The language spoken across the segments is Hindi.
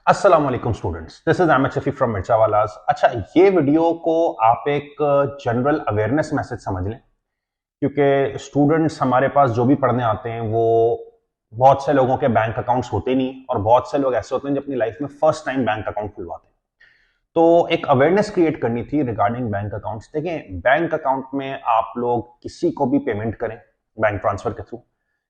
अस्सलाम वालेकुम students, this is Ahmad Shafi from Mirchawalas. अच्छा, ये वीडियो को आप एक जनरल अवेयरनेस मैसेज समझ लें, क्योंकि स्टूडेंट्स हमारे पास जो भी पढ़ने आते हैं वो बहुत से लोगों के बैंक अकाउंट्स होते नहीं और बहुत से लोग ऐसे होते हैं जो अपनी लाइफ में फर्स्ट टाइम बैंक अकाउंट खुलवाते हैं। तो एक अवेयरनेस क्रिएट करनी थी रिगार्डिंग बैंक अकाउंट्स। देखें, बैंक अकाउंट में आप लोग किसी को भी पेमेंट करें बैंक ट्रांसफर के थ्रू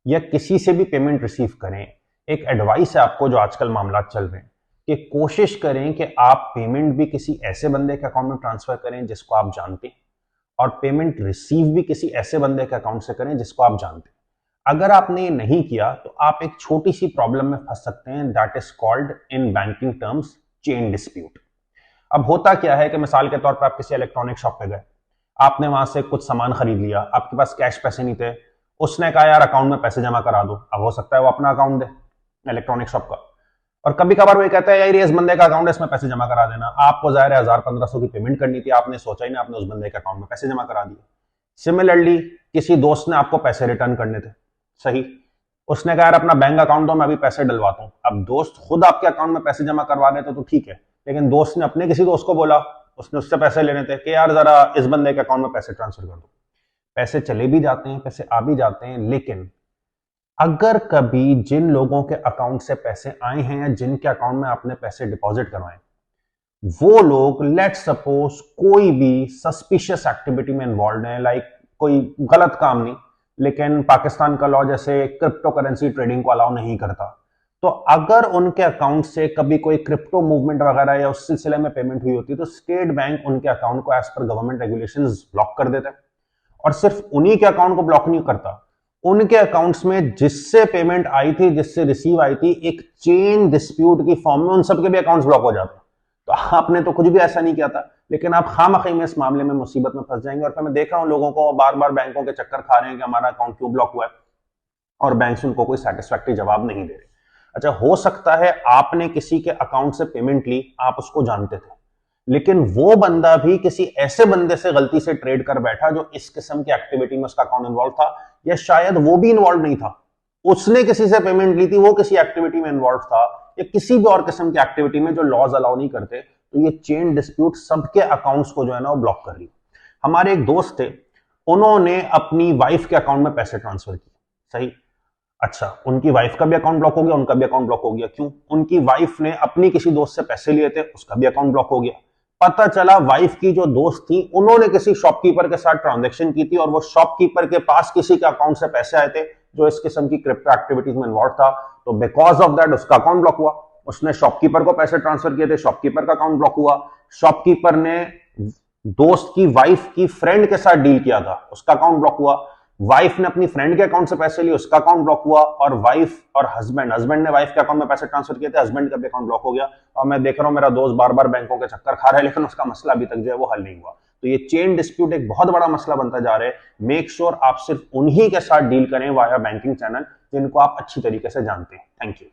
या किसी से भी पेमेंट रिसीव करें, एक एडवाइस है आपको जो आजकल मामला चल रहे हैं कि कोशिश करें कि आप पेमेंट भी किसी ऐसे बंदे के अकाउंट में ट्रांसफर करें जिसको आप जानते हैं और पेमेंट रिसीव भी किसी ऐसे बंदे के अकाउंट से करें जिसको आप जानते हैं। अगर आपने ये नहीं किया तो आप एक छोटी सी प्रॉब्लम में फंस सकते हैं, that is called in banking terms chain dispute. अब होता क्या है कि मिसाल के तौर पर आप किसी इलेक्ट्रॉनिक शॉप पे गए, आपने वहां से कुछ सामान खरीद लिया, आपके पास कैश पैसे नहीं थे, उसने कहा यार अकाउंट में पैसे जमा करा दो। अब हो सकता है वो अपना अकाउंट दे इलेक्ट्रॉनिक शॉप का, और कभी कभार वो कहता है यार ये इस बंदे का अकाउंट है, इसमें पैसे जमा करा देना। आपको जाहिर है 1000-1500 की पेमेंट करनी थी, आपने सोचा ही ना, आपने उस बंदे के अकाउंट में पैसे जमा करा दिए। सिमिलरली किसी दोस्त ने आपको पैसे रिटर्न करने थे, सही, उसने कहा यार अपना बैंक अकाउंट दो, मैं अभी पैसे डलवाता हूं। अब दोस्त खुद आपके अकाउंट में पैसे जमा करवा रहे थे तो ठीक है, लेकिन दोस्त ने अपने किसी दोस्त को बोला, उसने उससे पैसे लेने थे कि यार जरा इस बंदे के अकाउंट में पैसे ट्रांसफर कर दो। पैसे चले भी जाते हैं, पैसे आ भी जाते हैं, लेकिन अगर कभी जिन लोगों के अकाउंट से पैसे आए हैं या जिनके अकाउंट में आपने पैसे डिपॉजिट करवाए, वो लोग लेट सपोज कोई भी सस्पिशियस एक्टिविटी में इन्वॉल्व है, लाइक कोई गलत काम नहीं, लेकिन पाकिस्तान का लॉ जैसे क्रिप्टो करेंसी ट्रेडिंग को अलाउ नहीं करता, तो अगर उनके अकाउंट से कभी कोई क्रिप्टो मूवमेंट वगैरह या उस सिलसिले में पेमेंट हुई होती है तो स्टेट बैंक उनके अकाउंट को as per government regulations block कर देता है। और सिर्फ उन्हीं के अकाउंट को ब्लॉक नहीं करता, उनके अकाउंट्स में जिससे पेमेंट आई थी, जिससे रिसीव आई थी, एक चेन डिस्प्यूट की फॉर्म में उन सबके भी अकाउंट्स ब्लॉक हो जाते हैं। तो आपने तो कुछ भी ऐसा नहीं किया था, लेकिन आप खामखी में इस मामले में मुसीबत में फंस जाएंगे। और फिर मैं देख रहा हूं लोगों को बार बार बैंकों के चक्कर खा रहे हैं कि हमारा अकाउंट क्यों ब्लॉक हुआ है, और बैंक उनको कोई सेटिस्फैक्टरी जवाब नहीं दे रहे। अच्छा, हो सकता है आपने किसी के अकाउंट से पेमेंट ली, आप उसको जानते थे, लेकिन वो बंदा भी किसी ऐसे बंदे से गलती से ट्रेड कर बैठा जो इस किस्म की एक्टिविटी में उसका अकाउंट इन्वॉल्व था, या शायद वो भी इन्वॉल्व नहीं था, उसने किसी से पेमेंट ली थी, वो किसी एक्टिविटी में इन्वॉल्व था या किसी भी और किस्म की एक्टिविटी में जो लॉज अलाउ नहीं करते, तो ये चेन डिस्प्यूट सबके अकाउंट्स को जो है ना वो ब्लॉक कर रही। हमारे एक दोस्त थे, उन्होंने अपनी वाइफ के अकाउंट में पैसे ट्रांसफर किए, सही। अच्छा, उनकी वाइफ का भी अकाउंट ब्लॉक हो गया, उनका भी अकाउंट ब्लॉक हो गया। क्यों? उनकी वाइफ ने अपनी किसी दोस्त से पैसे लिए थे, उसका भी अकाउंट ब्लॉक हो गया। पता चला वाइफ की जो दोस्त थी उन्होंने किसी शॉपकीपर के साथ ट्रांजैक्शन की थी और वो शॉपकीपर के पास किसी के अकाउंट से पैसे आए थे जो इस किस्म की क्रिप्टो एक्टिविटीज में इन्वॉल्व था। तो बिकॉज ऑफ दैट उसका अकाउंट ब्लॉक हुआ, उसने शॉपकीपर को पैसे ट्रांसफर किए थे, शॉपकीपर का अकाउंट ब्लॉक हुआ। शॉपकीपर ने दोस्त की वाइफ की फ्रेंड के साथ डील किया था, उसका अकाउंट ब्लॉक हुआ। वाइफ ने अपनी फ्रेंड के अकाउंट से पैसे लिए, उसका अकाउंट ब्लॉक हुआ। और वाइफ और हस्बैंड ने वाइफ के अकाउंट में पैसे ट्रांसफर किए थे, हस्बैंड का भी अकाउंट ब्लॉक हो गया। और मैं देख रहा हूं मेरा दोस्त बार बार बैंकों के चक्कर खा रहा है, लेकिन उसका मसला अभी तक जो है वो हल नहीं हुआ। तो ये चेन डिस्प्यूट एक बहुत बड़ा मसला बनता जा रहा है। मेक श्योर आप सिर्फ उन्हीं के साथ डील करें वाया बैंकिंग चैनल जिनको आप अच्छी तरीके से जानते हैं। Thank you.